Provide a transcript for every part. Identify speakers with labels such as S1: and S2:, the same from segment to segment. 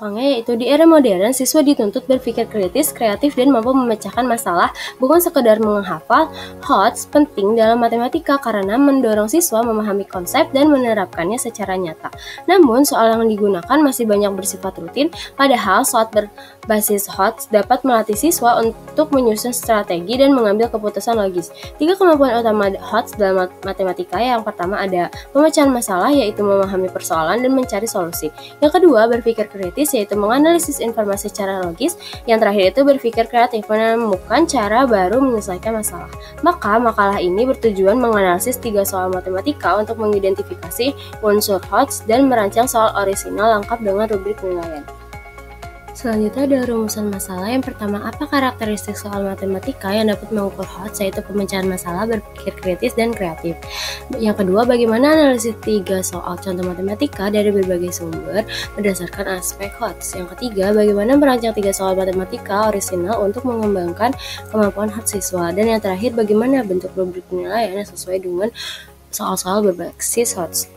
S1: belakangnya, yaitu di era modern, siswa dituntut berpikir kritis, kreatif, dan mampu memecahkan masalah, bukan sekedar menghafal. HOTS penting dalam matematika karena mendorong siswa memahami konsep dan menerapkannya secara nyata. Namun, soal yang digunakan masih banyak bersifat rutin, padahal soal berbasis HOTS dapat melatih siswa untuk menyusun strategi dan mengambil keputusan logis. 3 kemampuan utama HOTS dalam matematika. Yang pertama ada pemecahan masalah, yaitu memahami persoalan dan mencari solusi. Yang kedua, berpikir kritis, yaitu menganalisis informasi secara logis. Yang terakhir itu berpikir kreatif, menemukan cara baru menyelesaikan masalah. Maka, makalah ini bertujuan menganalisis 3 soal matematika untuk mengidentifikasi unsur HOTS dan merancang soal orisinal lengkap dengan rubrik penilaian. Selanjutnya ada rumusan masalah. Yang pertama, apa karakteristik soal matematika yang dapat mengukur HOTS, yaitu pemecahan masalah, berpikir kritis, dan kreatif. Yang kedua, bagaimana analisis 3 soal contoh matematika dari berbagai sumber berdasarkan aspek HOTS. Yang ketiga, bagaimana merancang 3 soal matematika orisinal untuk mengembangkan kemampuan HOTS siswa. Dan yang terakhir, bagaimana bentuk rubrik penilaian yang sesuai dengan soal-soal berbasis HOTS.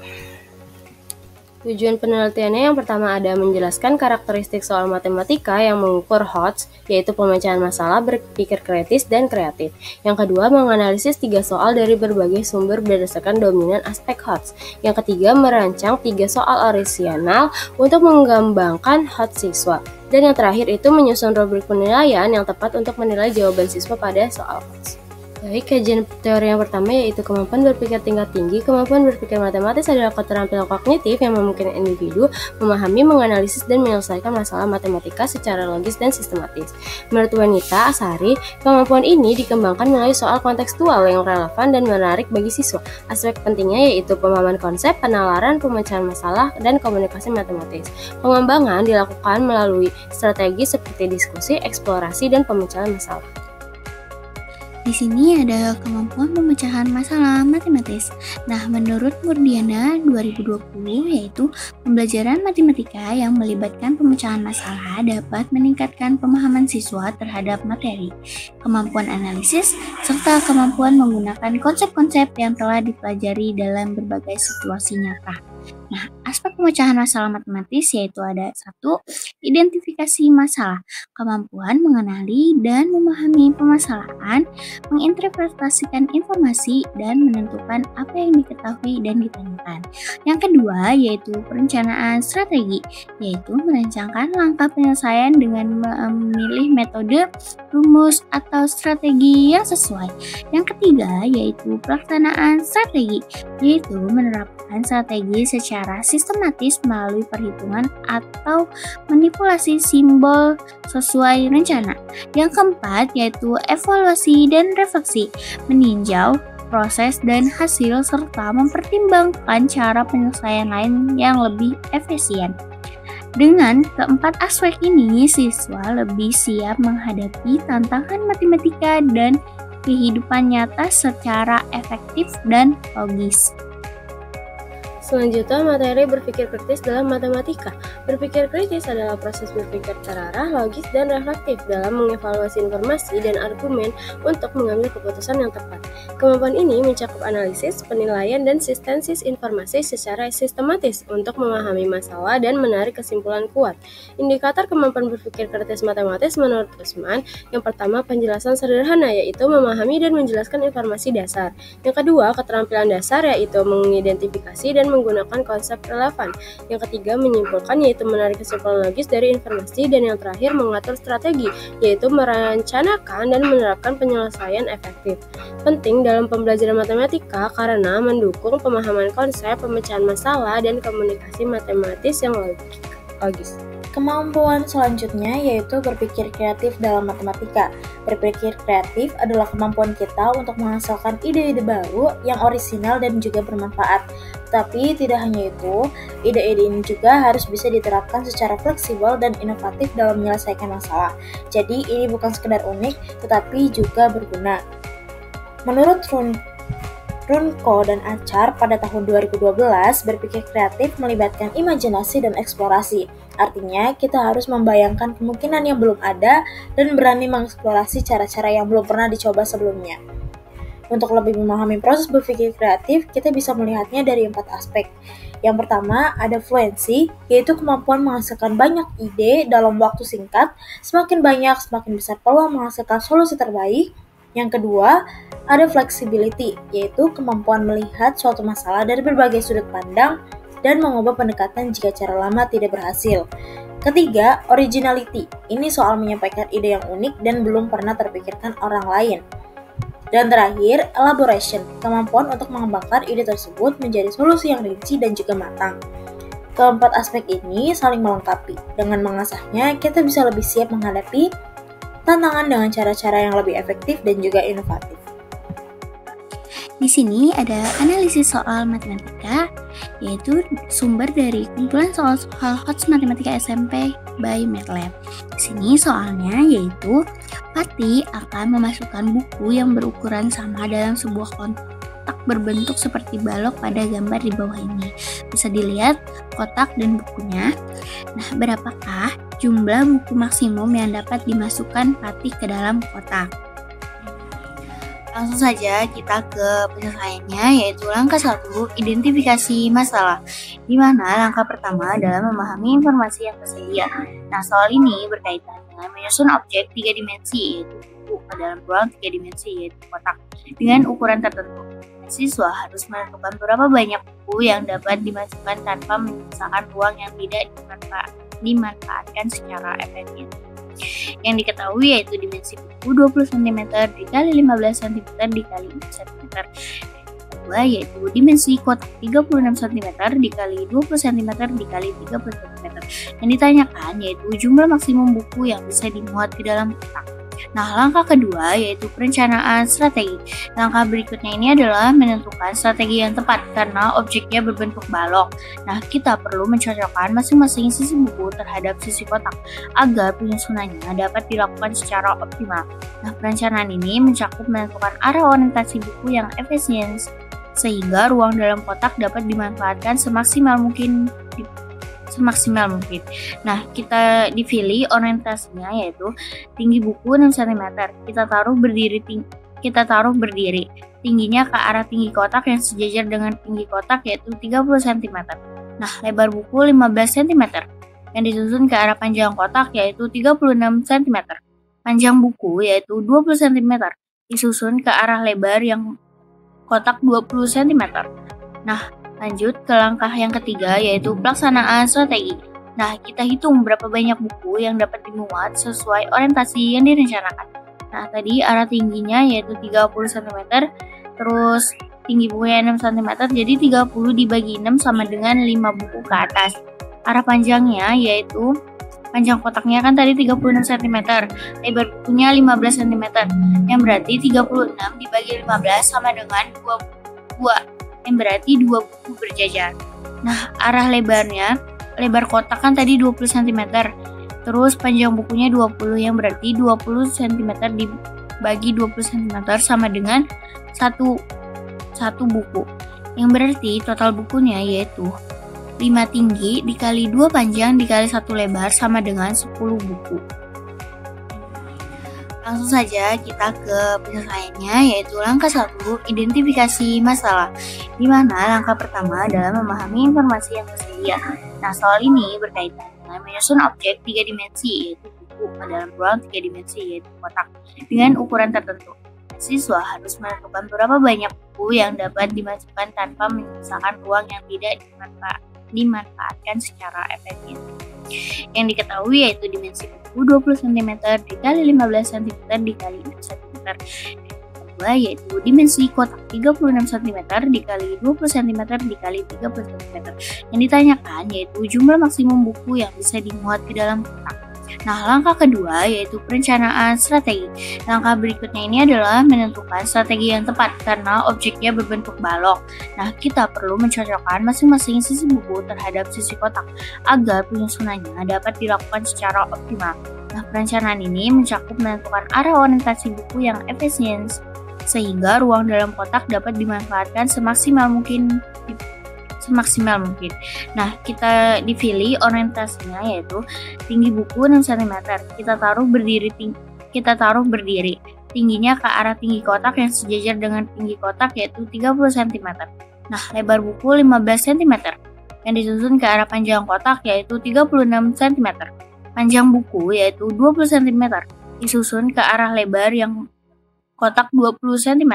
S1: Tujuan penelitiannya yang pertama ada menjelaskan karakteristik soal matematika yang mengukur HOTS, yaitu pemecahan masalah, berpikir kritis, dan kreatif. Yang kedua, menganalisis 3 soal dari berbagai sumber berdasarkan dominan aspek HOTS. Yang ketiga, merancang 3 soal orisinal untuk mengembangkan HOTS siswa. Dan yang terakhir itu menyusun rubrik penilaian yang tepat untuk menilai jawaban siswa pada soal HOTS. Baik, kajian teori yang pertama yaitu kemampuan berpikir tingkat tinggi. Kemampuan berpikir matematis adalah keterampilan kognitif yang memungkinkan individu memahami, menganalisis, dan menyelesaikan masalah matematika secara logis dan sistematis. Menurut Wanita Asari, kemampuan ini dikembangkan melalui soal kontekstual yang relevan dan menarik bagi siswa. Aspek pentingnya yaitu pemahaman konsep, penalaran, pemecahan masalah, dan komunikasi matematis. Pengembangan dilakukan melalui strategi seperti diskusi, eksplorasi, dan pemecahan masalah.
S2: Di sini ada kemampuan pemecahan masalah matematis. Nah, menurut Murdiana 2020, yaitu pembelajaran matematika yang melibatkan pemecahan masalah dapat meningkatkan pemahaman siswa terhadap materi, kemampuan analisis, serta kemampuan menggunakan konsep-konsep yang telah dipelajari dalam berbagai situasi nyata. Nah, aspek pemecahan masalah matematis yaitu ada 1. Identifikasi masalah, kemampuan mengenali dan memahami permasalahan, menginterpretasikan informasi, dan menentukan apa yang diketahui dan ditanyakan. Yang kedua yaitu perencanaan strategi, yaitu merancangkan langkah penyelesaian dengan memilih metode, rumus, atau strategi yang sesuai. Yang ketiga yaitu pelaksanaan strategi, yaitu menerapkan strategi secara sistematis melalui perhitungan atau manipulasi simbol sesuai rencana. Yang keempat yaitu evaluasi dan refleksi, meninjau proses dan hasil serta mempertimbangkan cara penyelesaian lain yang lebih efisien. Dengan keempat aspek ini, siswa lebih siap menghadapi tantangan matematika dan kehidupan nyata secara efektif dan logis.
S1: Selanjutnya, materi berpikir kritis dalam matematika. Berpikir kritis adalah proses berpikir terarah, logis, dan reflektif dalam mengevaluasi informasi dan argumen untuk mengambil keputusan yang tepat. Kemampuan ini mencakup analisis, penilaian, dan sintesis informasi secara sistematis untuk memahami masalah dan menarik kesimpulan kuat. Indikator kemampuan berpikir kritis matematis menurut Usman, yang pertama penjelasan sederhana, yaitu memahami dan menjelaskan informasi dasar. Yang kedua, keterampilan dasar, yaitu mengidentifikasi dan menggunakan konsep relevan. Yang ketiga, menyimpulkan, yaitu menarik kesimpulan logis dari informasi. Dan yang terakhir, mengatur strategi, yaitu merencanakan dan menerapkan penyelesaian efektif. Penting dalam pembelajaran matematika karena mendukung pemahaman konsep, pemecahan masalah, dan komunikasi matematis yang logis.
S3: Kemampuan selanjutnya yaitu berpikir kreatif dalam matematika. Berpikir kreatif adalah kemampuan kita untuk menghasilkan ide-ide baru yang orisinal dan juga bermanfaat. Tapi tidak hanya itu, ide-ide ini juga harus bisa diterapkan secara fleksibel dan inovatif dalam menyelesaikan masalah. Jadi ini bukan sekedar unik, tetapi juga berguna. Menurut Runko dan Acar pada tahun 2012, berpikir kreatif melibatkan imajinasi dan eksplorasi. Artinya, kita harus membayangkan kemungkinan yang belum ada dan berani mengeksplorasi cara-cara yang belum pernah dicoba sebelumnya. Untuk lebih memahami proses berpikir kreatif, kita bisa melihatnya dari 4 aspek. Yang pertama, ada fluency, yaitu kemampuan menghasilkan banyak ide dalam waktu singkat. Semakin banyak, semakin besar peluang menghasilkan solusi terbaik. Yang kedua, ada flexibility, yaitu kemampuan melihat suatu masalah dari berbagai sudut pandang dan mengubah pendekatan jika cara lama tidak berhasil. Ketiga, originality. Ini soal menyampaikan ide yang unik dan belum pernah terpikirkan orang lain. Dan terakhir, elaboration. Kemampuan untuk mengembangkan ide tersebut menjadi solusi yang rinci dan juga matang. Keempat aspek ini saling melengkapi. Dengan mengasahnya, kita bisa lebih siap menghadapi tantangan dengan cara-cara yang lebih efektif dan juga inovatif.
S2: Di sini ada analisis soal matematika, yaitu sumber dari kumpulan soal-soal HOTS Matematika SMP by MATLAB. Di sini soalnya yaitu Fatih akan memasukkan buku yang berukuran sama dalam sebuah kotak berbentuk seperti balok pada gambar di bawah ini. Bisa dilihat kotak dan bukunya. Nah, berapakah jumlah buku maksimum yang dapat dimasukkan Fatih ke dalam kotak? Langsung saja kita ke penyelesaiannya, yaitu langkah 1, identifikasi masalah, di mana langkah pertama adalah memahami informasi yang tersedia. Nah, soal ini berkaitan dengan menyusun objek 3 dimensi, yaitu buku dalam ruang 3 dimensi, yaitu kotak, dengan ukuran tertentu. Siswa harus menentukan berapa banyak buku yang dapat dimasukkan tanpa menyisakan ruang yang tidak dimanfaatkan secara efektif. Yang diketahui yaitu dimensi buku 20 cm dikali 15 cm dikali 4 cm. Kedua yaitu dimensi kotak 36 cm dikali 20 cm dikali 30 cm. Yang ditanyakan yaitu jumlah maksimum buku yang bisa dimuat di dalam kotak. Nah, langkah kedua yaitu perencanaan strategi. Langkah berikutnya ini adalah menentukan strategi yang tepat karena objeknya berbentuk balok. Nah, kita perlu mencocokkan masing-masing sisi buku terhadap sisi kotak agar penyusunannya dapat dilakukan secara optimal. Nah, perencanaan ini mencakup menentukan arah orientasi buku yang efisien sehingga ruang dalam kotak dapat dimanfaatkan semaksimal mungkin. Nah, kita dipilih orientasinya yaitu tinggi buku 6 cm. Kita taruh berdiri. Tingginya ke arah tinggi kotak yang sejajar dengan tinggi kotak yaitu 30 cm. Nah, lebar buku 15 cm. Yang disusun ke arah panjang kotak yaitu 36 cm. Panjang buku yaitu 20 cm. Disusun ke arah lebar yang kotak 20 cm. Nah, lanjut ke langkah yang ketiga yaitu pelaksanaan strategi. Nah, kita hitung berapa banyak buku yang dapat dimuat sesuai orientasi yang direncanakan. Nah, tadi arah tingginya yaitu 30 cm, terus tinggi bukunya 6 cm, jadi 30 dibagi 6 sama dengan 5 buku ke atas. Arah panjangnya yaitu panjang kotaknya kan tadi 36 cm, lebar bukunya 15 cm, yang berarti 36 dibagi 15 sama dengan 2 yang berarti 2 buku berjajar. Nah, arah lebar kotak kan tadi 20 cm, terus panjang bukunya 20 yang berarti 20 cm dibagi 20 cm sama dengan 1 buku, yang berarti total bukunya yaitu 5 tinggi dikali 2 panjang dikali 1 lebar sama dengan 10 buku. Langsung saja kita ke penyelesaiannya, yaitu langkah 1, identifikasi masalah, di mana langkah pertama adalah memahami informasi yang tersedia. Nah, soal ini berkaitan dengan menyusun objek 3 dimensi, yaitu buku dalam ruang 3 dimensi, yaitu kotak, dengan ukuran tertentu. Siswa harus menentukan berapa banyak buku yang dapat dimasukkan tanpa menyisakan ruang yang tidak dimanfaatkan secara efektif. Yang diketahui yaitu dimensi buku 20 cm dikali 15 cm dikali 6 cm. Kedua yaitu dimensi kotak 36 cm dikali 20 cm dikali 30 cm. Yang ditanyakan yaitu jumlah maksimum buku yang bisa dimuat di dalam kotak. Nah, langkah kedua yaitu perencanaan strategi. Langkah berikutnya ini adalah menentukan strategi yang tepat karena objeknya berbentuk balok. Nah, kita perlu mencocokkan masing-masing sisi buku terhadap sisi kotak agar penyusunannya dapat dilakukan secara optimal. Nah, perencanaan ini mencakup menentukan arah orientasi buku yang efisien sehingga ruang dalam kotak dapat dimanfaatkan semaksimal mungkin. Nah, kita dipilih orientasinya yaitu tinggi buku 6 cm. Kita kita taruh berdiri. Tingginya ke arah tinggi kotak yang sejajar dengan tinggi kotak yaitu 30 cm. Nah, lebar buku 15 cm. Yang disusun ke arah panjang kotak yaitu 36 cm. Panjang buku yaitu 20 cm. Disusun ke arah lebar yang kotak 20 cm.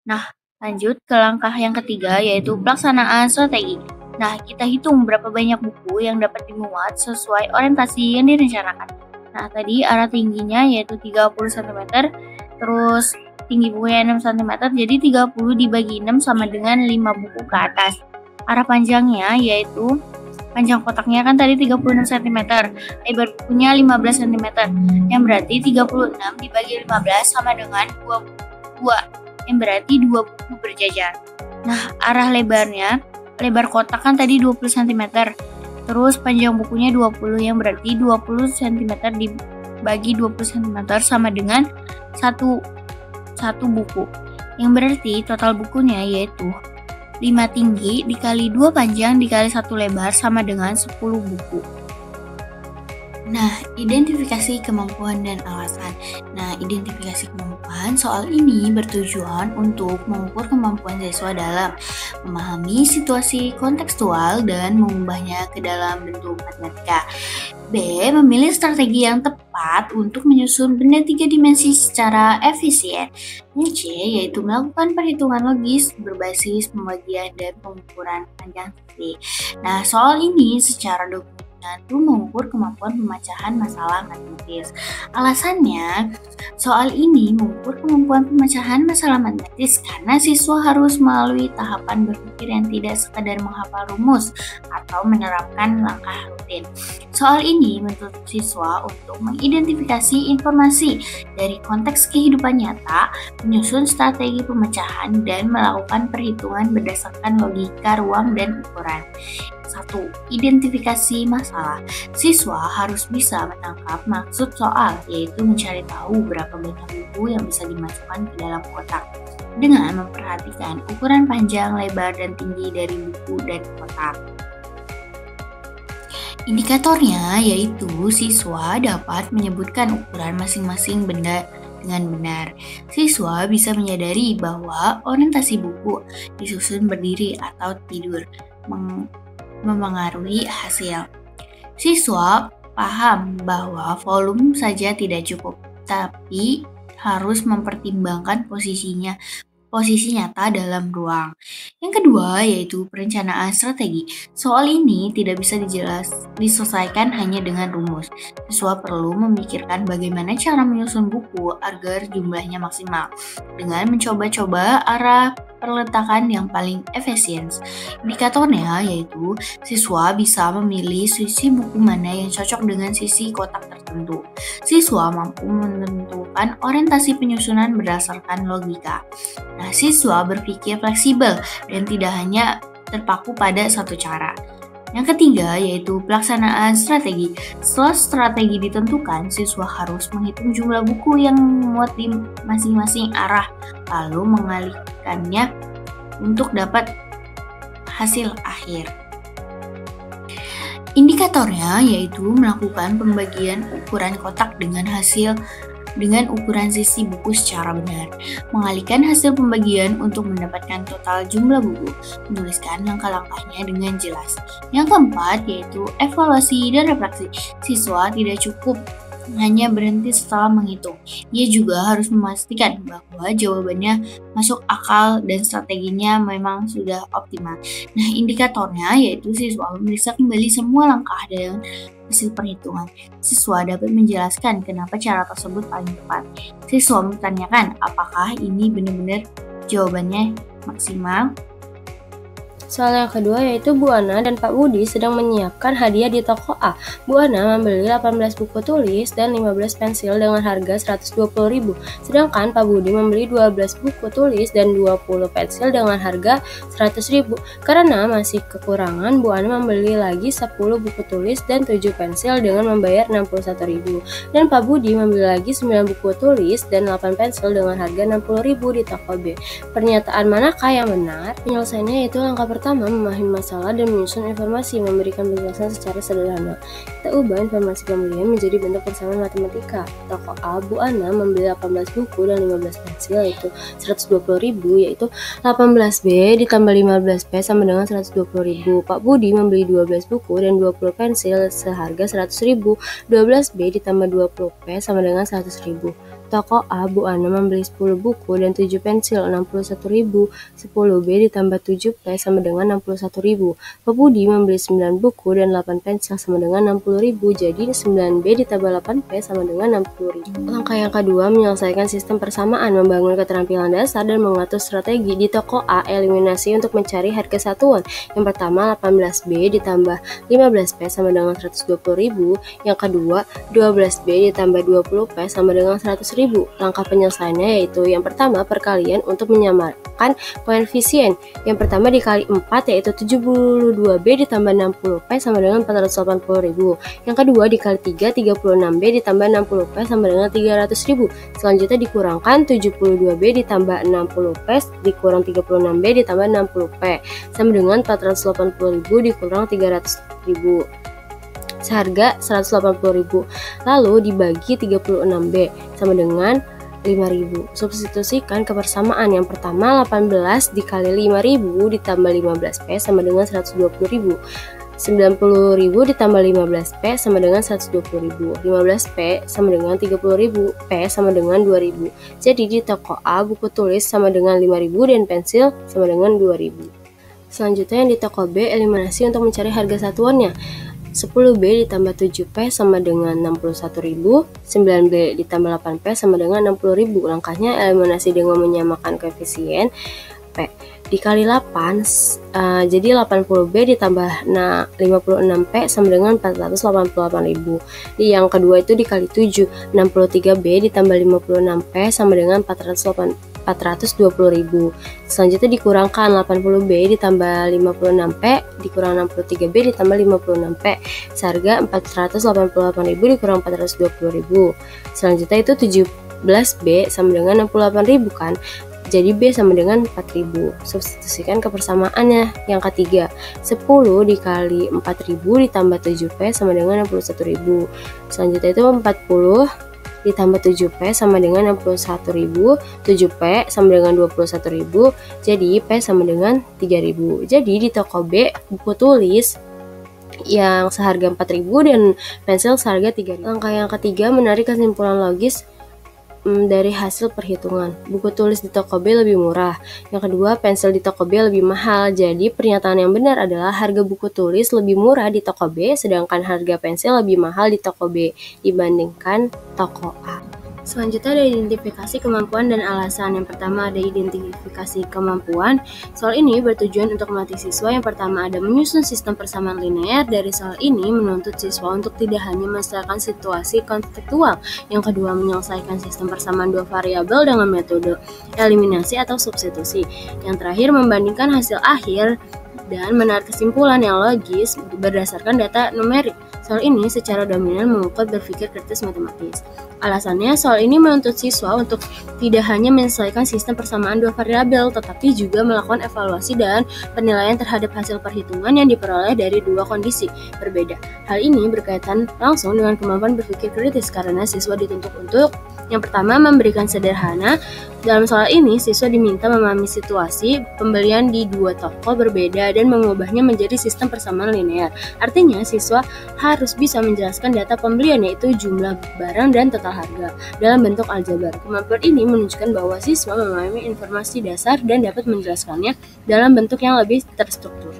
S2: Nah, lanjut ke langkah yang ketiga yaitu pelaksanaan strategi. Nah, kita hitung berapa banyak buku yang dapat dimuat sesuai orientasi yang direncanakan. Nah, tadi arah tingginya yaitu 30 cm, terus tinggi bukunya 6 cm, jadi 30 dibagi 6 sama dengan 5 buku ke atas. Arah panjangnya yaitu, panjang kotaknya kan tadi 36 cm, lebar bukunya 15 cm, yang berarti 36 dibagi 15 sama dengan 2, yang berarti 2 buku berjajar. Nah, arah lebarnya, lebar kotak kan tadi 20 cm, terus panjang bukunya 20, yang berarti 20 cm dibagi 20 cm sama dengan 1 buku, yang berarti total bukunya yaitu 5 tinggi dikali 2 panjang dikali 1 lebar sama dengan 10 buku. Nah, identifikasi kemampuan dan alasan. Nah, identifikasi kemampuan soal ini bertujuan untuk mengukur kemampuan siswa dalam memahami situasi kontekstual dan mengubahnya ke dalam bentuk matematika. B. Memilih strategi yang tepat untuk menyusun benda 3 dimensi secara efisien. Yang C. Yaitu melakukan perhitungan logis berbasis pembagian dan pengukuran panjang sisi. Nah, soal ini secara dokumen itu mengukur kemampuan pemecahan masalah matematis. Alasannya, soal ini mengukur kemampuan pemecahan masalah matematis karena siswa harus melalui tahapan berpikir yang tidak sekadar menghafal rumus atau menerapkan langkah rutin. Soal ini menuntut siswa untuk mengidentifikasi informasi dari konteks kehidupan nyata, menyusun strategi pemecahan, dan melakukan perhitungan berdasarkan logika ruang dan ukuran. 1. Identifikasi masalah. Siswa harus bisa menangkap maksud soal, yaitu mencari tahu berapa banyak buku yang bisa dimasukkan ke dalam kotak dengan memperhatikan ukuran panjang, lebar, dan tinggi dari buku dan kotak. Indikatornya yaitu siswa dapat menyebutkan ukuran masing-masing benda dengan benar. Siswa bisa menyadari bahwa orientasi buku disusun berdiri atau tidur memengaruhi hasil. Siswa paham bahwa volume saja tidak cukup, tapi harus mempertimbangkan posisi nyata dalam ruang. Yang kedua yaitu perencanaan strategi. Soal ini tidak bisa diselesaikan hanya dengan rumus. Siswa perlu memikirkan bagaimana cara menyusun buku agar jumlahnya maksimal dengan mencoba-coba arah perletakan yang paling efisien. Indikatornya yaitu siswa bisa memilih sisi buku mana yang cocok dengan sisi kotak tertentu. Siswa mampu menentukan orientasi penyusunan berdasarkan logika. Nah, siswa berpikir fleksibel dan tidak hanya terpaku pada satu cara. Yang ketiga yaitu pelaksanaan strategi. Setelah strategi ditentukan, siswa harus menghitung jumlah buku yang memuat di masing-masing arah, lalu mengalihkannya untuk dapat hasil akhir. Indikatornya yaitu melakukan pembagian ukuran kotak dengan ukuran sisi buku secara benar, mengalihkan hasil pembagian untuk mendapatkan total jumlah buku, menuliskan langkah-langkahnya dengan jelas. Yang keempat yaitu evaluasi dan refleksi. Siswa tidak cukup hanya berhenti setelah menghitung. Ia juga harus memastikan bahwa jawabannya masuk akal dan strateginya memang sudah optimal. Nah, indikatornya yaitu siswa memeriksa kembali semua langkah dan hasil perhitungan. Siswa dapat menjelaskan kenapa cara tersebut paling tepat. Siswa mempertanyakan apakah ini benar-benar jawabannya maksimal.
S1: Soal yang kedua yaitu Bu Ana dan Pak Budi sedang menyiapkan hadiah di toko A. Bu Ana membeli 18 buku tulis dan 15 pensil dengan harga Rp120.000. Sedangkan Pak Budi membeli 12 buku tulis dan 20 pensil dengan harga Rp100.000. Karena masih kekurangan, Bu Ana membeli lagi 10 buku tulis dan 7 pensil dengan membayar Rp61.000. Dan Pak Budi membeli lagi 9 buku tulis dan 8 pensil dengan harga Rp60.000 di toko B. Pernyataan manakah yang benar? Penyelesaiannya yaitu langkah Yang pertama, memahami masalah dan menyusun informasi, memberikan penjelasan secara sederhana. Kita ubah informasi pembelian menjadi bentuk persamaan matematika. Toko A, Bu Ana membeli 18 buku dan 15 pensil, yaitu 120.000, yaitu 18B ditambah 15P sama dengan 120.000. Pak Budi membeli 12 buku dan 20 pensil seharga 100.000. 12B ditambah 20P sama dengan 100.000. Toko A, Bu Ana membeli 10 buku dan 7 pensil, 61.000. 10B ditambah 7P sama dengan 61.000. Pak Budi membeli 9 buku dan 8 pensil sama dengan 60.000. Jadi 9B ditambah 8P sama dengan 60.000. Langkah yang kedua, menyelesaikan sistem persamaan, membangun keterampilan dasar dan mengatur strategi. Di toko A, eliminasi untuk mencari harga satuan. Yang pertama, 18B ditambah 15P sama dengan 120.000. Yang kedua, 12B ditambah 20P sama dengan 100.000. Langkah penyelesaiannya yaitu yang pertama, perkalian untuk menyamakan koefisien. Yang pertama dikali 4 yaitu 72B ditambah 60P sama dengan 480.000. Yang kedua dikali 3, 36B ditambah 60P sama dengan 300.000. Selanjutnya dikurangkan 72B ditambah 60P dikurang 36B ditambah 60P sama dengan 480.000 dikurang 300.000. Seharga 180.000. Lalu dibagi 36B sama dengan 5.000. Substitusikan kebersamaan. Yang pertama, 18 dikali 5.000 ditambah 15P sama dengan 120.000. 90.000 ditambah 15P sama dengan 120.000. 15P sama dengan 30.000. P sama dengan 2.000. Jadi di toko A, buku tulis sama dengan 5.000 dan pensil sama dengan 2.000. Selanjutnya yang di toko B, eliminasi untuk mencari harga satuannya. 10B ditambah 7P sama dengan 61.000, 9B ditambah 8P sama dengan 60.000. Langkahnya eliminasi dengan menyamakan koefisien P. Dikali 8, jadi 80B ditambah 56P sama dengan 488.000. Di yang kedua itu dikali 7, 63B ditambah 56P sama dengan 420.000. Selanjutnya dikurangkan 80B ditambah 56P dikurang 63B ditambah 56P. Seharga 488.000 dikurang 420.000. Selanjutnya itu 17B sama dengan 68.000 kan. Jadi B sama dengan 4.000. Substitusikan kebersamaannya. Yang ketiga, 10 dikali 4.000 ditambah 7P sama dengan 61.000. Selanjutnya itu 40 ditambah 7P sama dengan 61.000. 7P sama dengan 21.000. Jadi P sama dengan 3.000. Jadi di toko B, buku tulis yang seharga 4.000 dan pensil seharga 3.000. Langkah yang ketiga, menarik kesimpulan logis dari hasil perhitungan. Buku tulis di toko B lebih murah. Yang kedua, pensil di toko B lebih mahal. Jadi pernyataan yang benar adalah harga buku tulis lebih murah di toko B, sedangkan harga pensil lebih mahal di toko B dibandingkan toko A. Selanjutnya ada identifikasi kemampuan dan alasan. Yang pertama ada identifikasi kemampuan. Soal ini bertujuan untuk melatih siswa. Yang pertama ada menyusun sistem persamaan linear. Dari soal ini menuntut siswa untuk tidak hanya menyelesaikan situasi konseptual. Yang kedua, menyelesaikan sistem persamaan dua variabel dengan metode eliminasi atau substitusi. Yang terakhir, membandingkan hasil akhir dan menarik kesimpulan yang logis berdasarkan data numerik. Soal ini secara dominan mengukur berpikir kritis matematis. Alasannya, soal ini menuntut siswa untuk tidak hanya menyelesaikan sistem persamaan dua variabel, tetapi juga melakukan evaluasi dan penilaian terhadap hasil perhitungan yang diperoleh dari dua kondisi berbeda. Hal ini berkaitan langsung dengan kemampuan berpikir kritis karena siswa dituntut untuk yang pertama, memberikan sederhana. Dalam soal ini, siswa diminta memahami situasi pembelian di dua toko berbeda dan mengubahnya menjadi sistem persamaan linear. Artinya, siswa harus bisa menjelaskan data pembelian, yaitu jumlah barang dan total harga, dalam bentuk aljabar. Kemampuan ini menunjukkan bahwa siswa memahami informasi dasar dan dapat menjelaskannya dalam bentuk yang lebih terstruktur.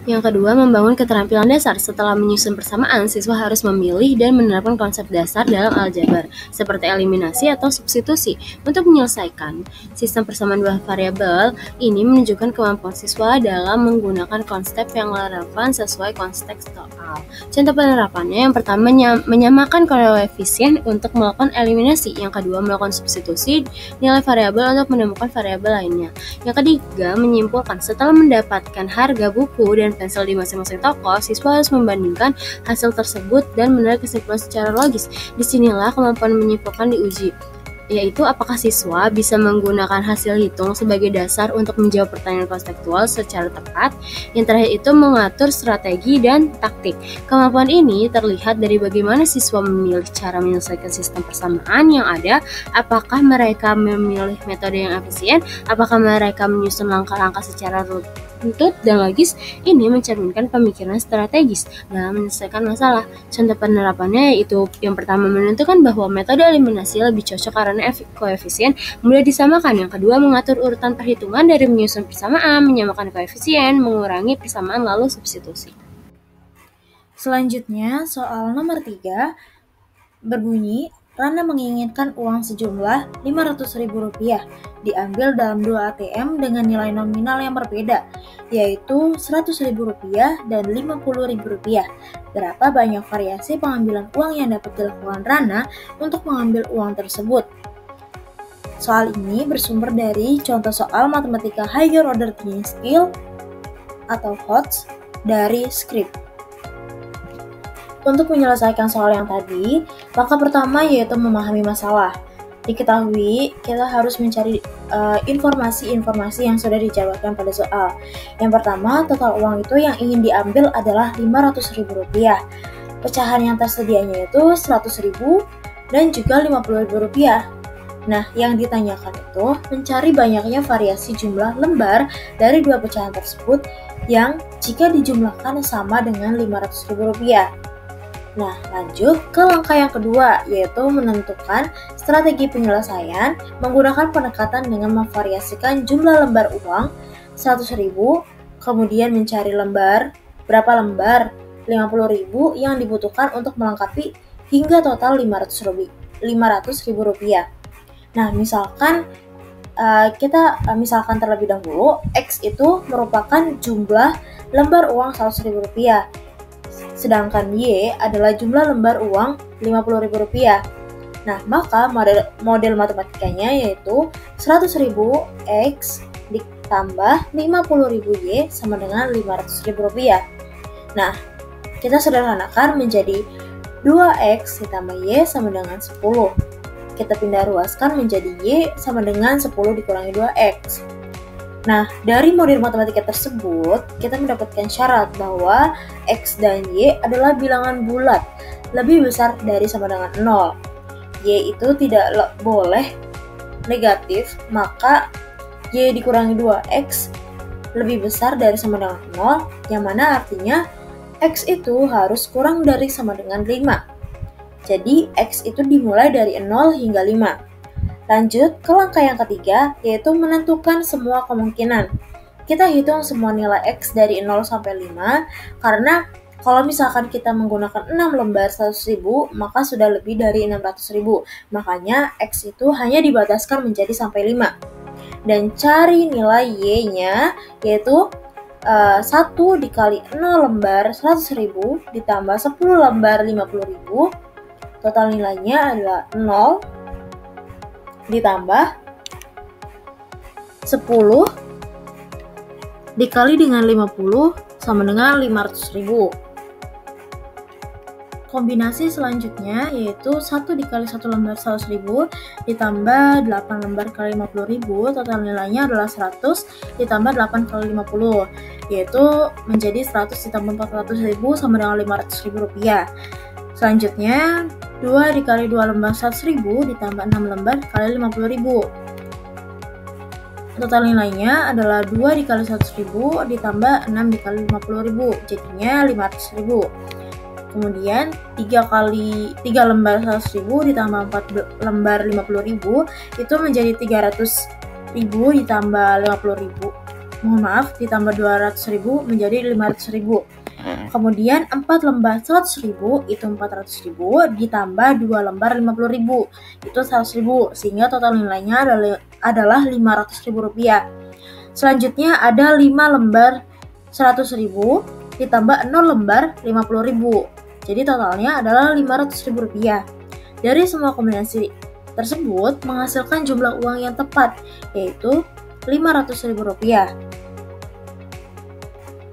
S1: Yang kedua, membangun keterampilan dasar. Setelah menyusun persamaan, siswa harus memilih dan menerapkan konsep dasar dalam aljabar, seperti eliminasi atau substitusi. Untuk menyelesaikan sistem persamaan dua variabel, ini menunjukkan kemampuan siswa dalam menggunakan konsep yang relevan sesuai konteks soal. Contoh penerapannya, yang pertama menyamakan koefisien untuk melakukan eliminasi. Yang kedua, melakukan substitusi nilai variabel untuk menemukan variabel lainnya. Yang ketiga, menyimpulkan. Setelah mendapatkan harga buku dan pensil di masing-masing toko, siswa harus membandingkan hasil tersebut dan menarik kesimpulan secara logis. Disinilah kemampuan menyimpulkan diuji. yaitu apakah siswa bisa menggunakan hasil hitung sebagai dasar untuk menjawab pertanyaan konseptual secara tepat. Yang terakhir itu mengatur strategi dan taktik. Kemampuan ini terlihat dari bagaimana siswa memilih cara menyelesaikan sistem persamaan yang ada, apakah mereka memilih metode yang efisien, apakah mereka menyusun langkah-langkah secara runtut dan logis. Ini mencerminkan pemikiran strategis dalam menyelesaikan masalah. Contoh penerapannya yaitu yang pertama menentukan bahwa metode eliminasi lebih cocok karena koefisien mudah disamakan. Yang kedua mengatur urutan perhitungan dari menyusun persamaan, menyamakan koefisien, mengurangi persamaan lalu substitusi.
S3: Selanjutnya soal nomor 3 berbunyi Rana menginginkan uang sejumlah Rp500.000 diambil dalam 2 ATM dengan nilai nominal yang berbeda, yaitu Rp100.000 dan Rp50.000. Berapa banyak variasi pengambilan uang yang dapat dilakukan Rana untuk mengambil uang tersebut? Soal ini bersumber dari contoh soal matematika higher order thinking skill atau HOTS dari Script. Untuk menyelesaikan soal yang tadi, langkah pertama yaitu memahami masalah. Diketahui, kita harus mencari informasi-informasi yang sudah dijabarkan pada soal. Yang pertama, total uang itu yang ingin diambil adalah Rp500.000. Pecahan yang tersedianya itu Rp100.000 dan juga Rp50.000. Nah, yang ditanyakan itu mencari banyaknya variasi jumlah lembar dari dua pecahan tersebut yang jika dijumlahkan sama dengan Rp500.000. Nah, lanjut ke langkah yang kedua, yaitu menentukan strategi penyelesaian menggunakan pendekatan dengan memvariasikan jumlah lembar uang 100.000, kemudian mencari berapa lembar 50.000 yang dibutuhkan untuk melengkapi hingga total Rp500.000. Nah, misalkan terlebih dahulu, X itu merupakan jumlah lembar uang Rp100.000. Sedangkan Y adalah jumlah lembar uang Rp50.000. Nah, maka model matematikanya yaitu 100.000 X ditambah 50.000 Y sama dengan Rp500.000. Nah, kita sederhanakan menjadi 2X ditambah Y sama dengan 10. Kita pindah ruaskan menjadi Y sama dengan 10 dikurangi 2X. Nah, dari model matematika tersebut, kita mendapatkan syarat bahwa X dan Y adalah bilangan bulat, lebih besar dari sama dengan 0. Y itu tidak boleh negatif, maka Y dikurangi 2X lebih besar dari sama dengan 0, yang mana artinya X itu harus kurang dari sama dengan 5. Jadi, X itu dimulai dari 0 hingga 5. Lanjut ke langkah yang ketiga, yaitu menentukan semua kemungkinan. Kita hitung semua nilai X dari 0 sampai 5, karena kalau misalkan kita menggunakan 6 lembar 100.000, maka sudah lebih dari 600.000. Makanya X itu hanya dibataskan menjadi sampai 5. Dan cari nilai Y-nya, yaitu 1 dikali 0 lembar 100.000 ditambah 10 lembar 50.000. Total nilainya adalah 0 ditambah 10 dikali dengan 50 sama dengan 500.000. Kombinasi selanjutnya yaitu 1 dikali 1 lembar 100.000 ditambah 8 lembar kali 50.000, total nilainya adalah 100 ditambah 8 kali 50, yaitu menjadi 100 ditambah 400.000 sama dengan Rp500.000. Selanjutnya 2 dikali 2 lembar 100.000 ditambah 6 lembar kali 50.000. Total nilainya adalah 2 dikali 100.000 ditambah 6 dikali 50.000, jadinya 500.000. Kemudian 3 lembar 100.000 ditambah 4 lembar 50.000 itu menjadi 300.000 ditambah 50.000. Mohon maaf, ditambah 200.000 menjadi 500.000. Kemudian 4 lembar 100.000 itu 400.000 ditambah 2 lembar 50.000 itu 100.000, sehingga total nilainya adalah Rp500.000. Selanjutnya ada 5 lembar 100.000 ditambah 0 lembar 50.000, jadi totalnya adalah Rp500.000. Dari semua kombinasi tersebut menghasilkan jumlah uang yang tepat, yaitu Rp500.000.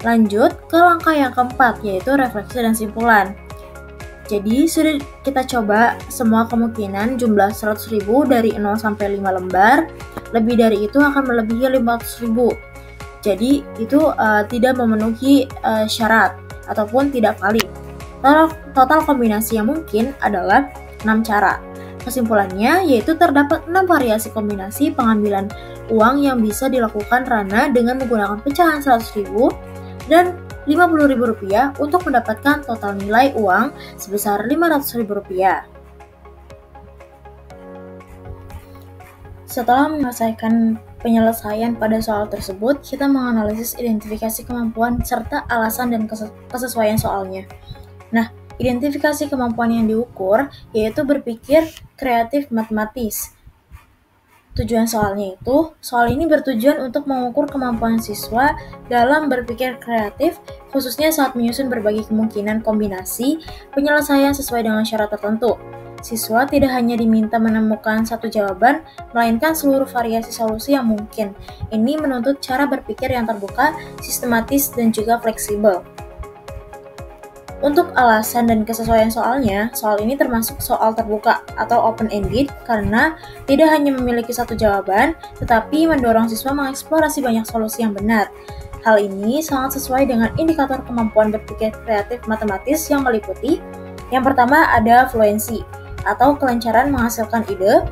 S3: Lanjut ke langkah yang keempat, yaitu refleksi dan simpulan. Jadi sudah kita coba semua kemungkinan jumlah 100.000 dari 0 sampai 5 lembar, lebih dari itu akan melebihi 500.000. Jadi itu tidak memenuhi syarat ataupun tidak valid. Total kombinasi yang mungkin adalah 6 cara. Kesimpulannya yaitu terdapat 6 variasi kombinasi pengambilan uang yang bisa dilakukan Rana dengan menggunakan pecahan 100.000 dan Rp50.000 untuk mendapatkan total nilai uang sebesar Rp500.000. Setelah menyelesaikan penyelesaian pada soal tersebut, kita menganalisis identifikasi kemampuan serta alasan dan kesesuaian soalnya. Nah, identifikasi kemampuan yang diukur yaitu berpikir kreatif matematis. Tujuan soalnya itu, soal ini bertujuan untuk mengukur kemampuan siswa dalam berpikir kreatif, khususnya saat menyusun berbagai kemungkinan kombinasi penyelesaian sesuai dengan syarat tertentu. Siswa tidak hanya diminta menemukan satu jawaban, melainkan seluruh variasi solusi yang mungkin. Ini menuntut cara berpikir yang terbuka, sistematis, dan juga fleksibel. Untuk alasan dan kesesuaian soalnya, soal ini termasuk soal terbuka atau open-ended karena tidak hanya memiliki satu jawaban, tetapi mendorong siswa mengeksplorasi banyak solusi yang benar. Hal ini sangat sesuai dengan indikator kemampuan berpikir kreatif matematis yang meliputi yang pertama ada fluensi atau kelancaran menghasilkan ide.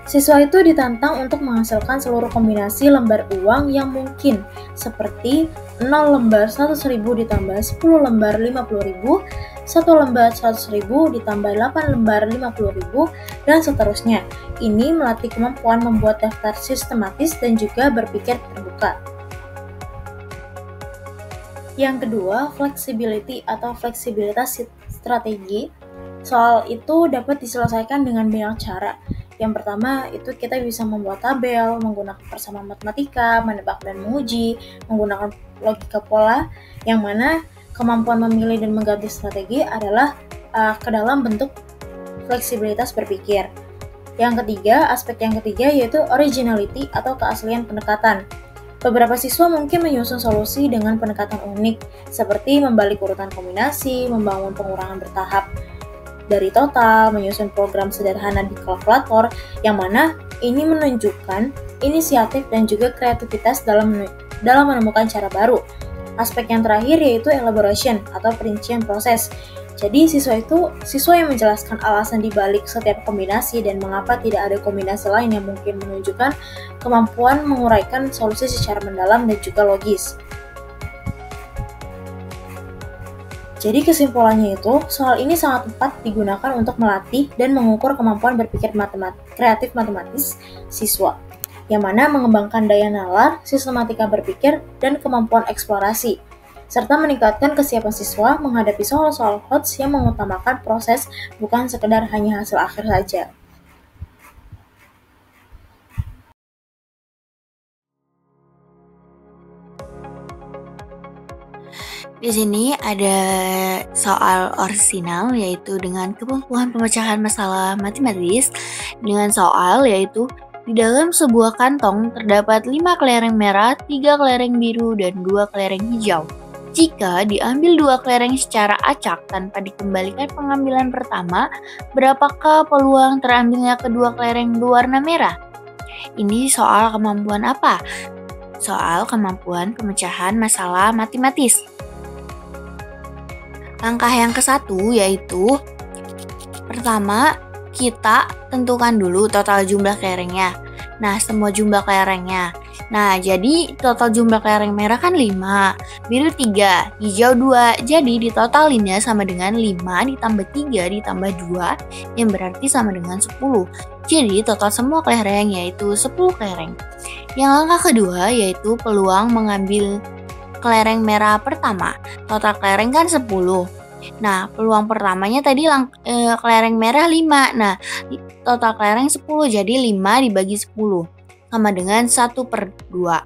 S3: Siswa itu ditantang untuk menghasilkan seluruh kombinasi lembar uang yang mungkin, seperti 0 lembar 100.000 ditambah 10 lembar 50.000, 1 lembar 100.000 ditambah 8 lembar 50.000, dan seterusnya. Ini melatih kemampuan membuat daftar sistematis dan juga berpikir terbuka. Yang kedua, flexibility atau fleksibilitas strategi. Soal itu dapat diselesaikan dengan banyak cara. Yang pertama, itu kita bisa membuat tabel, menggunakan persamaan matematika, menebak dan menguji, menggunakan logika pola, yang mana kemampuan memilih dan mengganti strategi adalah ke dalam bentuk fleksibilitas berpikir. Aspek yang ketiga yaitu originality atau keaslian pendekatan. Beberapa siswa mungkin menyusun solusi dengan pendekatan unik, seperti membalik urutan kombinasi, membangun pengurangan bertahap dari total, menyusun program sederhana di kalkulator, yang mana ini menunjukkan inisiatif dan juga kreativitas dalam menemukan cara baru. Aspek yang terakhir yaitu elaboration atau perincian proses. Jadi siswa yang menjelaskan alasan di balik setiap kombinasi dan mengapa tidak ada kombinasi lain yang mungkin menunjukkan kemampuan menguraikan solusi secara mendalam dan juga logis. Jadi kesimpulannya itu, soal ini sangat tepat digunakan untuk melatih dan mengukur kemampuan berpikir kreatif matematis siswa, yang mana mengembangkan daya nalar, sistematika berpikir, dan kemampuan eksplorasi, serta meningkatkan kesiapan siswa menghadapi soal-soal HOTS yang mengutamakan proses bukan sekedar hanya hasil akhir saja.
S2: Di sini ada soal orisinal yaitu dengan kemampuan pemecahan masalah matematis dengan soal yaitu di dalam sebuah kantong terdapat 5 kelereng merah, 3 kelereng biru, dan 2 kelereng hijau. Jika diambil 2 kelereng secara acak tanpa dikembalikan pengambilan pertama, berapakah peluang terambilnya kedua kelereng berwarna merah? Ini soal kemampuan apa? Soal kemampuan pemecahan masalah matematis. Langkah yang ke-1 yaitu pertama, kita tentukan dulu total jumlah kelerengnya. Nah, semua jumlah kelerengnya. Nah, jadi total jumlah kelereng merah kan 5, biru 3, hijau 2. Jadi ditotalinnya sama dengan 5 ditambah 3 ditambah 2 yang berarti sama dengan 10. Jadi total semua kelereng yaitu 10 kelereng. Yang langkah kedua yaitu peluang mengambil kelereng merah pertama. Total kelereng kan 10. Nah, peluang pertamanya tadi kelereng merah 5. Nah, total kelereng 10, jadi 5 dibagi 10 sama dengan 1/2.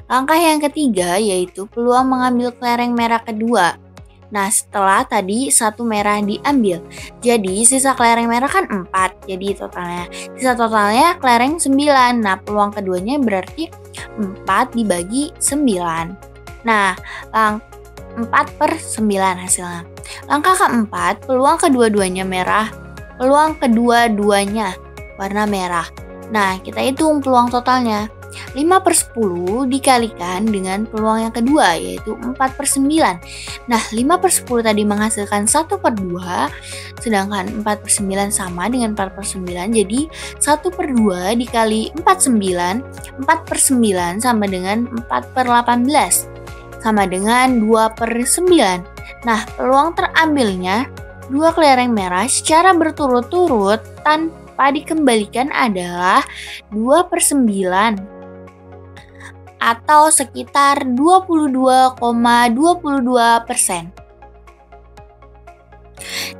S2: Langkah yang ketiga yaitu peluang mengambil kelereng merah kedua. Nah, setelah tadi 1 merah diambil, jadi sisa kelereng merah kan 4. Jadi sisa totalnya kelereng 9. Nah, peluang keduanya berarti 4 dibagi 9. Nah, 4/9 hasilnya. Langkah keempat, peluang kedua-duanya warna merah. Nah, kita hitung peluang totalnya. 5/10 dikalikan dengan peluang yang kedua, yaitu 4/9. Nah, 5/10 tadi menghasilkan 1/2, sedangkan 4/9 sama dengan 4/9, jadi 1/2 dikali 4/9 sama dengan 4/18, sama dengan 2/9. Nah, peluang terambilnya 2 kelereng merah secara berturut-turut tanpa dikembalikan adalah 2/9 atau sekitar 22,22%.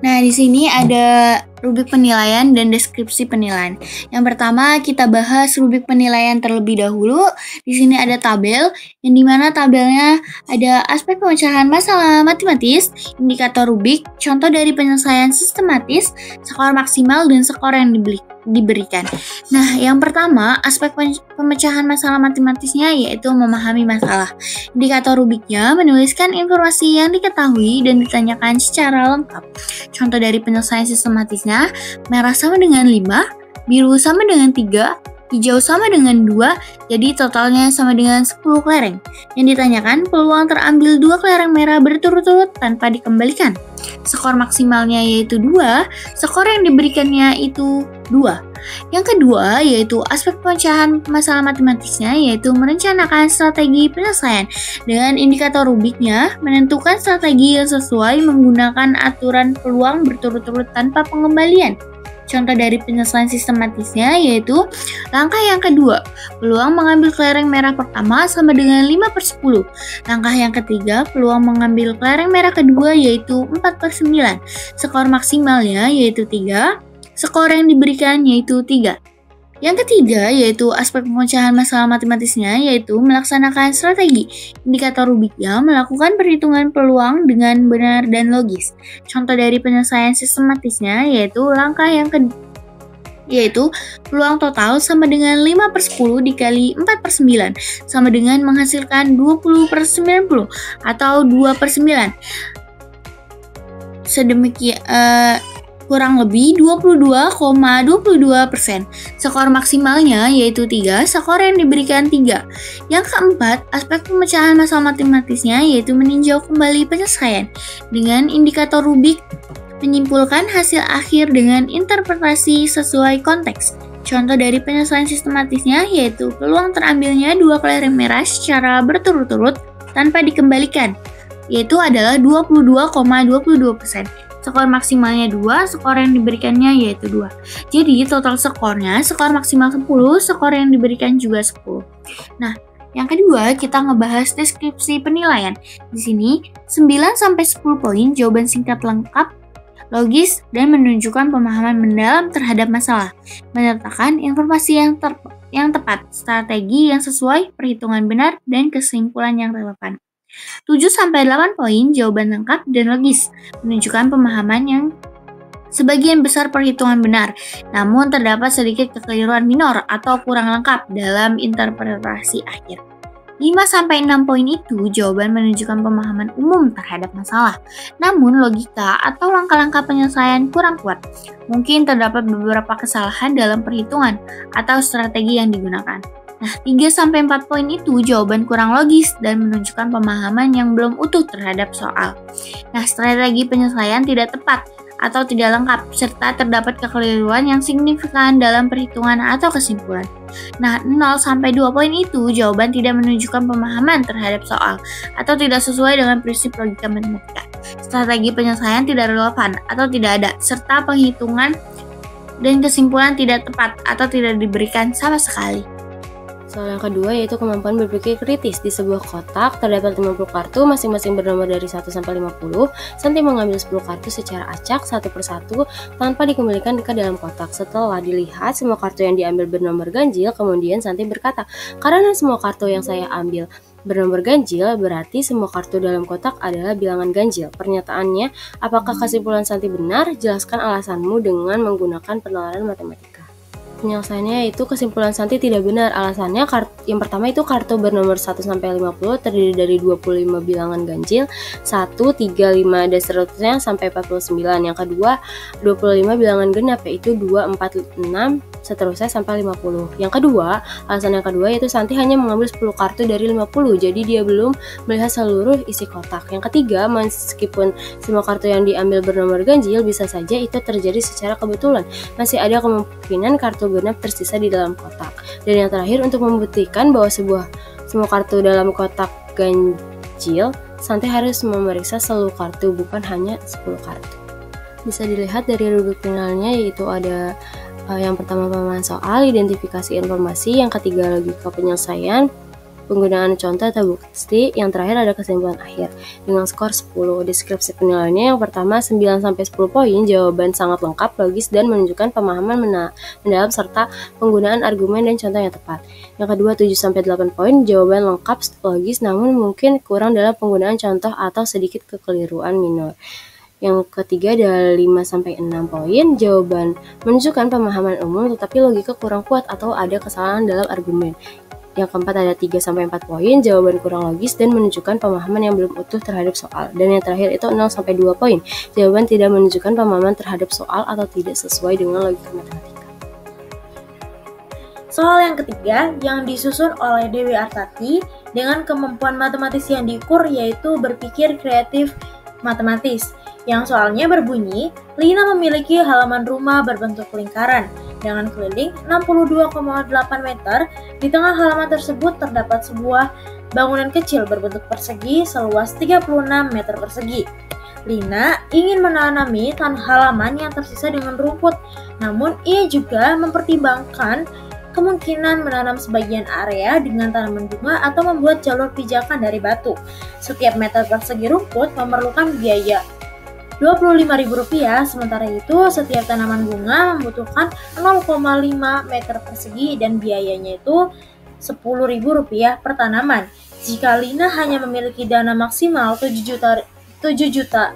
S2: Nah, di sini ada rubrik penilaian dan deskripsi penilaian. Yang pertama, kita bahas rubrik penilaian terlebih dahulu. Di sini ada tabel, yang dimana tabelnya ada aspek pemecahan masalah matematis, indikator rubrik, contoh dari penyelesaian sistematis, skor maksimal, dan skor yang diberikan. Nah, yang pertama, aspek pemecahan masalah matematisnya yaitu memahami masalah. Indikator rubriknya menuliskan informasi yang diketahui dan ditanyakan secara lengkap. Contoh dari penyelesaian sistematisnya, merah sama dengan 5, biru sama dengan 3, hijau sama dengan 2, jadi totalnya sama dengan 10 kelereng. Yang ditanyakan, peluang terambil 2 kelereng merah berturut-turut tanpa dikembalikan. Skor maksimalnya yaitu 2, skor yang diberikannya itu 2. Yang kedua yaitu aspek pemecahan masalah matematisnya, yaitu merencanakan strategi penyelesaian. Dengan indikator rubriknya, menentukan strategi yang sesuai menggunakan aturan peluang berturut-turut tanpa pengembalian. Contoh dari penyelesaian sistematisnya yaitu langkah yang kedua, peluang mengambil kelereng merah pertama sama dengan 5/10. Langkah yang ketiga, peluang mengambil kelereng merah kedua yaitu 4/9. Skor maksimalnya yaitu 3, skor yang diberikan yaitu 3. Yang ketiga yaitu aspek pemecahan masalah matematisnya, yaitu melaksanakan strategi. Indikator rubriknya melakukan perhitungan peluang dengan benar dan logis. Contoh dari penyelesaian sistematisnya yaitu langkah yang yaitu peluang total sama dengan 5/10 dikali 4/9 sama dengan menghasilkan 20/90 atau 2/9. Kurang lebih 22,22%. Skor maksimalnya yaitu 3, skor yang diberikan 3. Yang keempat, aspek pemecahan masalah matematisnya yaitu meninjau kembali penyelesaian. Dengan indikator rubrik, menyimpulkan hasil akhir dengan interpretasi sesuai konteks. Contoh dari penyelesaian sistematisnya yaitu peluang terambilnya 2 kelereng merah secara berturut-turut tanpa dikembalikan, yaitu adalah 22,22%. Skor maksimalnya 2, skor yang diberikannya yaitu 2. Jadi total skornya, skor maksimal 10, skor yang diberikan juga 10. Nah, yang kedua kita ngebahas deskripsi penilaian. Di sini 9-10 poin jawaban singkat lengkap, logis, dan menunjukkan pemahaman mendalam terhadap masalah. Menyertakan informasi yang tepat, strategi yang sesuai, perhitungan benar, dan kesimpulan yang relevan. 7-8 poin jawaban lengkap dan logis, menunjukkan pemahaman yang sebagian besar perhitungan benar, namun terdapat sedikit kekeliruan minor atau kurang lengkap dalam interpretasi akhir. 5-6 poin itu jawaban menunjukkan pemahaman umum terhadap masalah, namun logika atau langkah-langkah penyelesaian kurang kuat. Mungkin terdapat beberapa kesalahan dalam perhitungan atau strategi yang digunakan. Nah, 3-4 poin itu jawaban kurang logis dan menunjukkan pemahaman yang belum utuh terhadap soal. Nah, strategi penyelesaian tidak tepat atau tidak lengkap, serta terdapat kekeliruan yang signifikan dalam perhitungan atau kesimpulan. Nah, 0-2 poin itu jawaban tidak menunjukkan pemahaman terhadap soal atau tidak sesuai dengan prinsip logika matematika. Strategi penyelesaian tidak relevan atau tidak ada, serta penghitungan dan kesimpulan tidak tepat atau tidak diberikan sama sekali.
S1: Soal yang kedua yaitu kemampuan berpikir kritis. Di sebuah kotak terdapat 50 kartu, masing-masing bernomor dari 1-50. Santi mengambil 10 kartu secara acak satu persatu tanpa dikembalikan ke dalam kotak. Setelah dilihat semua kartu yang diambil bernomor ganjil, kemudian Santi berkata, "Karena semua kartu yang saya ambil bernomor ganjil, berarti semua kartu dalam kotak adalah bilangan ganjil." Pernyataannya, apakah kesimpulan Santi benar? Jelaskan alasanmu dengan menggunakan penalaran matematika. Penyelesaiannya itu kesimpulan Santi tidak benar. Alasannya yang pertama itu kartu bernomor 1 sampai 50 terdiri dari 25 bilangan ganjil, 1, 3, 5 dan seterusnya sampai 49. Yang kedua, 25 bilangan genap yaitu 2, 4, 6 seterusnya sampai 50. Yang kedua, alasan yang kedua yaitu Santi hanya mengambil 10 kartu dari 50, jadi dia belum melihat seluruh isi kotak. Yang ketiga, meskipun semua kartu yang diambil bernomor ganjil, bisa saja itu terjadi secara kebetulan. Masih ada kemungkinan kartu genap tersisa di dalam kotak. Dan yang terakhir, untuk membuktikan bahwa semua kartu dalam kotak ganjil, Santi harus memeriksa seluruh kartu, bukan hanya 10 kartu. Bisa dilihat dari rubrik finalnya, yaitu ada yang pertama pemahaman soal, identifikasi informasi, yang ketiga logika penyelesaian, penggunaan contoh atau bukti, yang terakhir ada kesimpulan akhir dengan skor 10. Deskripsi penilaiannya yang pertama 9-10 poin, jawaban sangat lengkap, logis, dan menunjukkan pemahaman mendalam serta penggunaan argumen dan contoh yang tepat. Yang kedua 7-8 poin, jawaban lengkap, logis, namun mungkin kurang dalam penggunaan contoh atau sedikit kekeliruan minor. Yang ketiga ada 5-6 poin, jawaban menunjukkan pemahaman umum tetapi logika kurang kuat atau ada kesalahan dalam argumen. Yang keempat ada 3-4 poin, jawaban kurang logis dan menunjukkan pemahaman yang belum utuh terhadap soal. Dan yang terakhir itu 0-2 poin, jawaban tidak menunjukkan pemahaman terhadap soal atau tidak sesuai dengan logika matematika.
S3: Soal yang ketiga yang disusun oleh Dewi Artati dengan kemampuan matematis yang diukur yaitu berpikir kreatif matematis. Yang soalnya berbunyi, Lina memiliki halaman rumah berbentuk lingkaran dengan keliling 62,8 meter. Di tengah halaman tersebut terdapat sebuah bangunan kecil berbentuk persegi seluas 36 meter persegi. Lina ingin menanami halaman yang tersisa dengan rumput, namun ia juga mempertimbangkan kemungkinan menanam sebagian area dengan tanaman bunga atau membuat jalur pijakan dari batu. Setiap meter persegi rumput memerlukan biaya Rp25.000, sementara itu setiap tanaman bunga membutuhkan 0,5 meter persegi dan biayanya itu Rp10.000 per tanaman. Jika Lina hanya memiliki dana maksimal 7 juta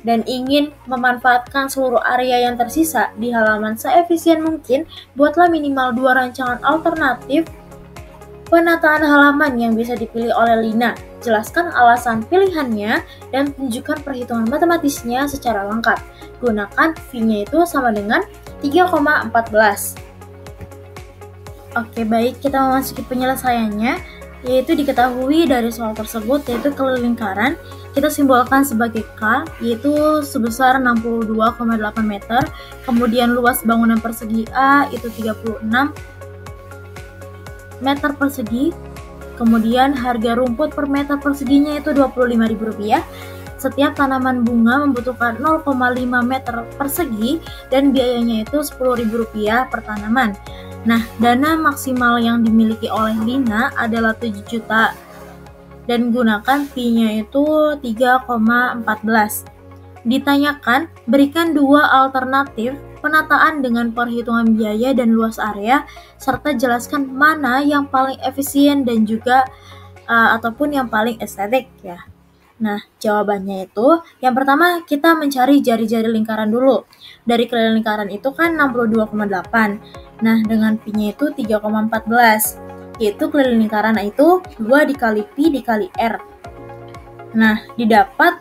S3: dan ingin memanfaatkan seluruh area yang tersisa di halaman seefisien mungkin, buatlah minimal 2 rancangan alternatif penataan halaman yang bisa dipilih oleh Lina. Jelaskan alasan pilihannya dan tunjukkan perhitungan matematisnya secara lengkap. Gunakan V-nya itu sama dengan 3,14. Oke, baik, kita memasuki penyelesaiannya, yaitu diketahui dari soal tersebut, yaitu keliling lingkaran kita simbolkan sebagai K, yaitu sebesar 62,8 meter. Kemudian luas bangunan persegi A itu 36 meter persegi. Kemudian harga rumput per meter perseginya itu Rp25.000. Setiap tanaman bunga membutuhkan 0,5 meter persegi dan biayanya itu Rp10.000 per tanaman. Nah, dana maksimal yang dimiliki oleh Lina adalah 7 juta dan gunakan P-nya itu 3,14. Ditanyakan, berikan 2 alternatif penataan dengan perhitungan biaya dan luas area, serta jelaskan mana yang paling efisien dan juga ataupun yang paling estetik ya. Nah, jawabannya itu, yang pertama kita mencari jari-jari lingkaran dulu. Dari keliling lingkaran itu kan 62,8. Nah, dengan Pi-nya itu 3,14. Yaitu keliling lingkaran itu 2 dikali Pi dikali R. Nah, didapat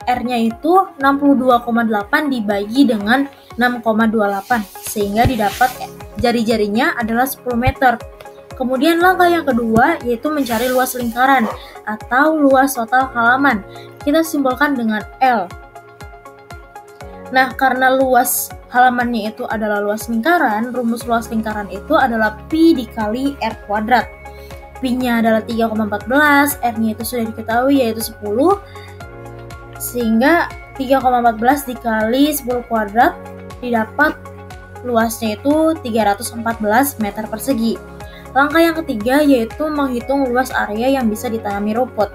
S3: R-nya itu 62,8 dibagi dengan 6,28, sehingga didapat jari-jarinya adalah 10 meter. Kemudian langkah yang kedua yaitu mencari luas lingkaran atau luas total halaman. Kita simbolkan dengan L. Nah, karena luas halamannya itu adalah luas lingkaran, rumus luas lingkaran itu adalah Pi dikali R kuadrat. Pi-nya adalah 3,14, R-nya itu sudah diketahui yaitu 10, sehingga 3,14 dikali 10 kuadrat didapat luasnya itu 314 meter persegi. Langkah yang ketiga yaitu menghitung luas area yang bisa ditanami rumput.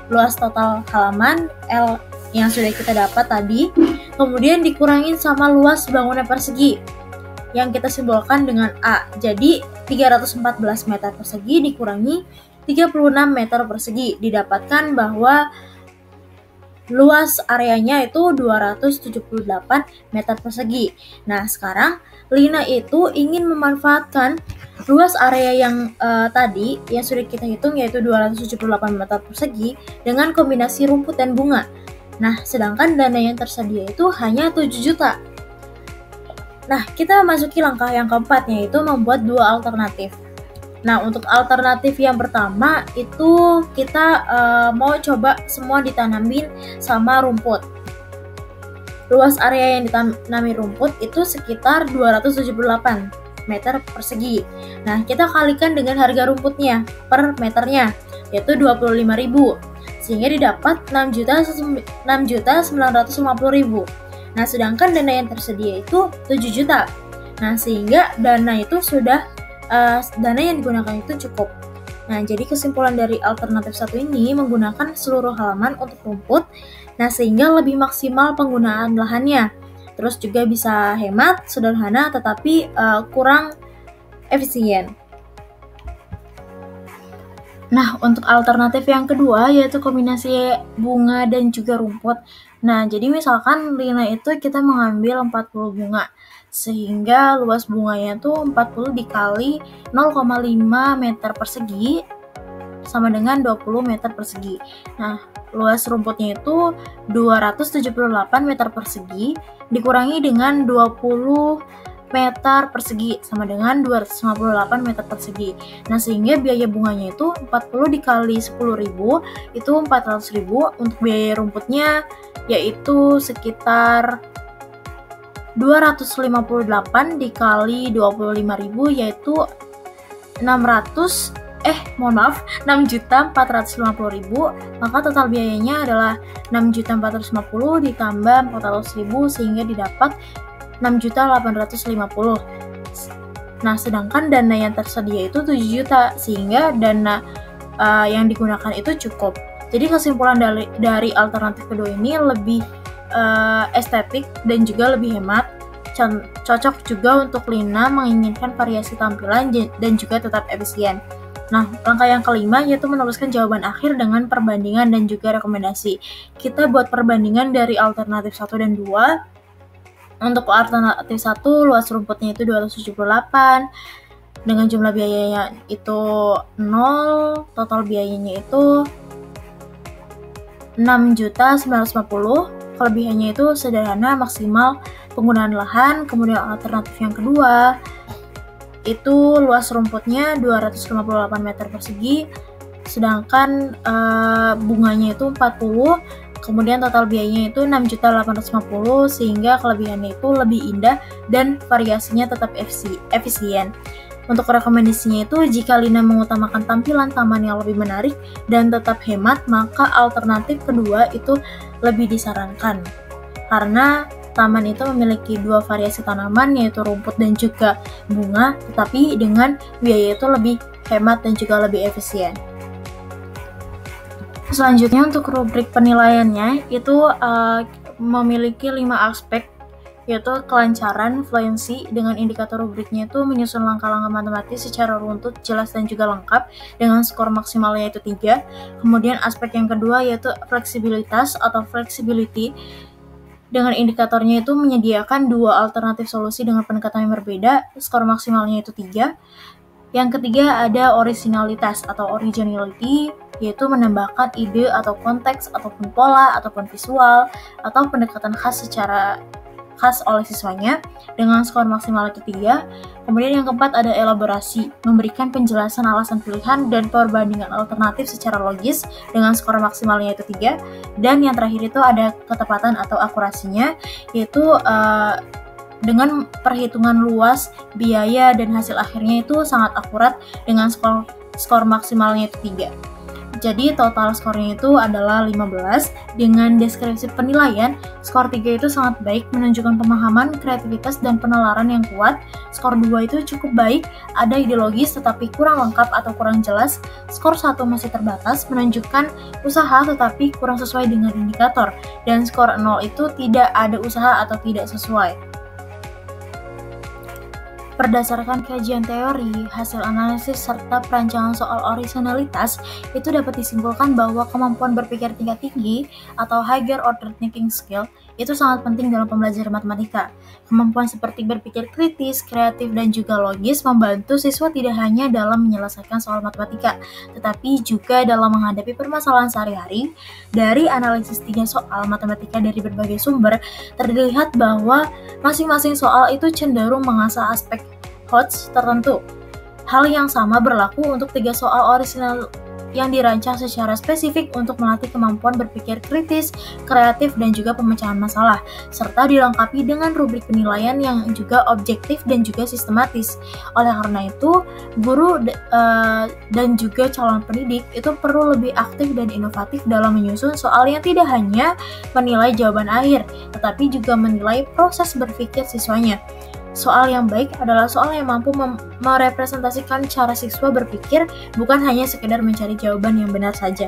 S3: Luas total halaman L yang sudah kita dapat tadi, kemudian dikurangin sama luas bangunan persegi yang kita simbolkan dengan A. Jadi 314 meter persegi dikurangi 36 meter persegi. Didapatkan bahwa luas areanya itu 278 meter persegi. Nah, sekarang Lina itu ingin memanfaatkan luas area yang tadi yang sudah kita hitung yaitu 278 meter persegi dengan kombinasi rumput dan bunga. Nah, sedangkan dana yang tersedia itu hanya 7 juta. Nah, kita masuki langkah yang keempat, yaitu membuat dua alternatif. Nah, untuk alternatif yang pertama itu kita mau coba semua ditanamin sama rumput. Luas area yang ditanami rumput itu sekitar 278 meter persegi. Nah, kita kalikan dengan harga rumputnya per meternya, yaitu 25.000. Sehingga didapat 6.950.000. Nah, sedangkan dana yang tersedia itu 7 juta. Nah, sehingga dana yang digunakan itu cukup. Nah, jadi kesimpulan dari alternatif satu ini menggunakan seluruh halaman untuk rumput, nah sehingga lebih maksimal penggunaan lahannya. Terus juga bisa hemat, sederhana, tetapi kurang efisien. Nah, untuk alternatif yang kedua yaitu kombinasi bunga dan juga rumput. Nah, jadi misalkan Lina itu kita mengambil 40 bunga. Sehingga luas bunganya itu 40 dikali 0,5 meter persegi sama dengan 20 meter persegi. Nah, luas rumputnya itu 278 meter persegi dikurangi dengan 20 meter persegi sama dengan 258 meter persegi. Nah, sehingga biaya bunganya itu 40 dikali 10.000 itu 400.000. Untuk biaya rumputnya yaitu sekitar 258 dikali 25.000 yaitu 6.450.000, maka total biayanya adalah 6.450 ditambah 400.000 sehingga didapat 6.850. Nah, sedangkan dana yang tersedia itu 7 juta sehingga dana yang digunakan itu cukup. Jadi kesimpulan dari alternatif kedua ini lebih estetik dan juga lebih hemat, cocok juga untuk Lina menginginkan variasi tampilan dan juga tetap efisien. Nah, langkah yang kelima yaitu menuliskan jawaban akhir dengan perbandingan dan juga rekomendasi. Kita buat perbandingan dari alternatif 1 dan 2. Untuk alternatif 1, luas rumputnya itu 278 dengan jumlah biayanya itu 0, total biayanya itu 6.950. Kelebihannya itu sederhana, maksimal penggunaan lahan. Kemudian alternatif yang kedua itu luas rumputnya 258 meter persegi, sedangkan bunganya itu 40. Kemudian total biayanya itu 6.850 sehingga kelebihannya itu lebih indah dan variasinya tetap efisien. Untuk rekomendasinya itu, jika Lina mengutamakan tampilan taman yang lebih menarik dan tetap hemat, maka alternatif kedua itu lebih disarankan. Karena taman itu memiliki dua variasi tanaman, yaitu rumput dan juga bunga, tetapi dengan biaya itu lebih hemat dan juga lebih efisien. Selanjutnya untuk rubrik penilaiannya itu memiliki 5 aspek, yaitu kelancaran, fluency, dengan indikator rubriknya itu menyusun langkah-langkah matematis secara runtut, jelas dan juga lengkap dengan skor maksimalnya itu 3. Kemudian aspek yang kedua yaitu fleksibilitas atau flexibility, dengan indikatornya itu menyediakan 2 alternatif solusi dengan pendekatan yang berbeda, skor maksimalnya itu 3. Yang ketiga ada originalitas atau originality, yaitu menambahkan ide atau konteks ataupun pola ataupun visual atau pendekatan khas oleh siswanya dengan skor maksimal itu 3. Kemudian yang keempat ada elaborasi, memberikan penjelasan alasan pilihan dan perbandingan alternatif secara logis dengan skor maksimalnya itu 3. Dan yang terakhir itu ada ketepatan atau akurasinya, yaitu dengan perhitungan luas, biaya, dan hasil akhirnya itu sangat akurat dengan skor maksimalnya itu 3. Jadi total skornya itu adalah 15. Dengan deskripsi penilaian, skor 3 itu sangat baik, menunjukkan pemahaman, kreativitas, dan penalaran yang kuat. Skor 2 itu cukup baik, ada ideologis tetapi kurang lengkap atau kurang jelas. Skor 1 masih terbatas, menunjukkan usaha tetapi kurang sesuai dengan indikator. Dan skor 0 itu tidak ada usaha atau tidak sesuai. Berdasarkan kajian teori, hasil analisis serta perancangan soal originalitas, itu dapat disimpulkan bahwa kemampuan berpikir tingkat tinggi atau higher order thinking skill itu sangat penting dalam pembelajaran matematika. Kemampuan seperti berpikir kritis, kreatif, dan juga logis membantu siswa tidak hanya dalam menyelesaikan soal matematika, tetapi juga dalam menghadapi permasalahan sehari-hari. Dari analisis 3 soal matematika dari berbagai sumber, terlihat bahwa masing-masing soal itu cenderung mengasah aspek HOTS tertentu. Hal yang sama berlaku untuk 3 soal orisinal yang dirancang secara spesifik untuk melatih kemampuan berpikir kritis, kreatif, dan juga pemecahan masalah, serta dilengkapi dengan rubrik penilaian yang juga objektif dan juga sistematis. Oleh karena itu, guru dan juga calon pendidik itu perlu lebih aktif dan inovatif dalam menyusun soal yang tidak hanya menilai jawaban akhir, tetapi juga menilai proses berpikir siswanya. Soal yang baik adalah soal yang mampu merepresentasikan cara siswa berpikir, bukan hanya sekedar mencari jawaban yang benar saja.